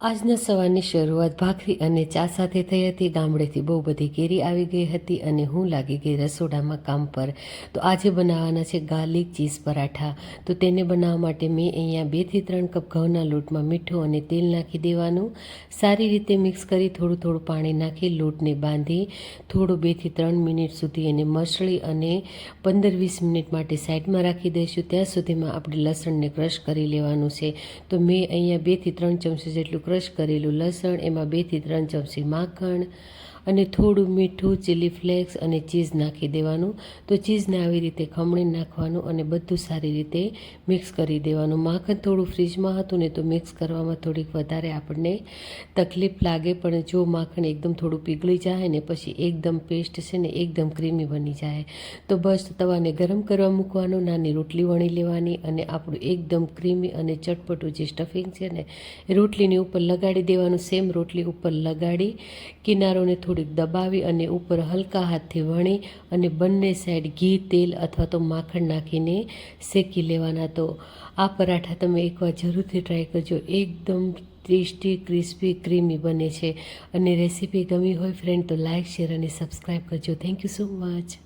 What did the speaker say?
આજના સવારની શરૂઆત ભાખરી અને ચા સાથે થઈ હતી. ગામડેથી બહુ બધી કેરી આવી ગઈ હતી અને હું લાગી ગઈ રસોડામાં કામ પર. તો આજે બનાવવાના છે ગાર્લિક ચીઝ પરાઠા. તો તેને બનાવવા માટે મેં અહીંયા 2 થી 3 કપ ઘઉંના લોટમાં મીઠું અને તેલ નાખી દેવાનું. સારી રીતે મિક્સ કરી થોડું થોડું પાણી નાખી લોટને બાંધી થોડો 2 થી 3 મિનિટ સુધી એને મસળી અને 15-20 મિનિટ માટે સાઈડમાં રાખી દઈશું. ત્યાં સુધીમાં આપણે લસણને ક્રશ કરી લેવાનું છે. તો મેં અહીંયા 2 થી 3 ચમચી જેટલું ક્રશ કરેલું લસણ, એમાં 2 થી 3 ચમચી માખણ અને થોડું મીઠું, ચીલી ફ્લેક્સ અને ચીઝ નાખી દેવાનું. તો ચીઝને આવી રીતે ખમણી નાખવાનું અને બધું સારી રીતે મિક્સ કરી દેવાનું. માખણ થોડું ફ્રીજમાં હતું ને તો મિક્સ કરવામાં થોડીક વધારે આપણને તકલીફ લાગે, પણ જો માખણ એકદમ થોડું પીગળી જાય ને પછી એકદમ પેસ્ટ છે ને એકદમ ક્રીમી બની જાય. તો બસ તવાને ગરમ કરવા મૂકવાનું, નાની રોટલી વણી લેવાની અને આપણું એકદમ ક્રીમી અને ચટપટું જે સ્ટફિંગ છે ને એ રોટલીની ઉપર લગાડી દેવાનું. સેમ રોટલી ઉપર લગાડી કિનારોને થોડીક દબાવી અને ઉપર હલકા હાથથી વણી અને બંને સાઈડ ઘી, તેલ અથવા તો માખણ નાખીને શેકી લેવાના. તો આ પરાઠા તમે એકવાર જરૂરથી ટ્રાય કરજો. એકદમ ટેસ્ટી, ક્રિસ્પી, ક્રીમી બને છે. અને રેસીપી ગમી હોય ફ્રેન્ડ તો લાઇક, શેર અને સબસ્ક્રાઈબ કરજો. Thank you so much.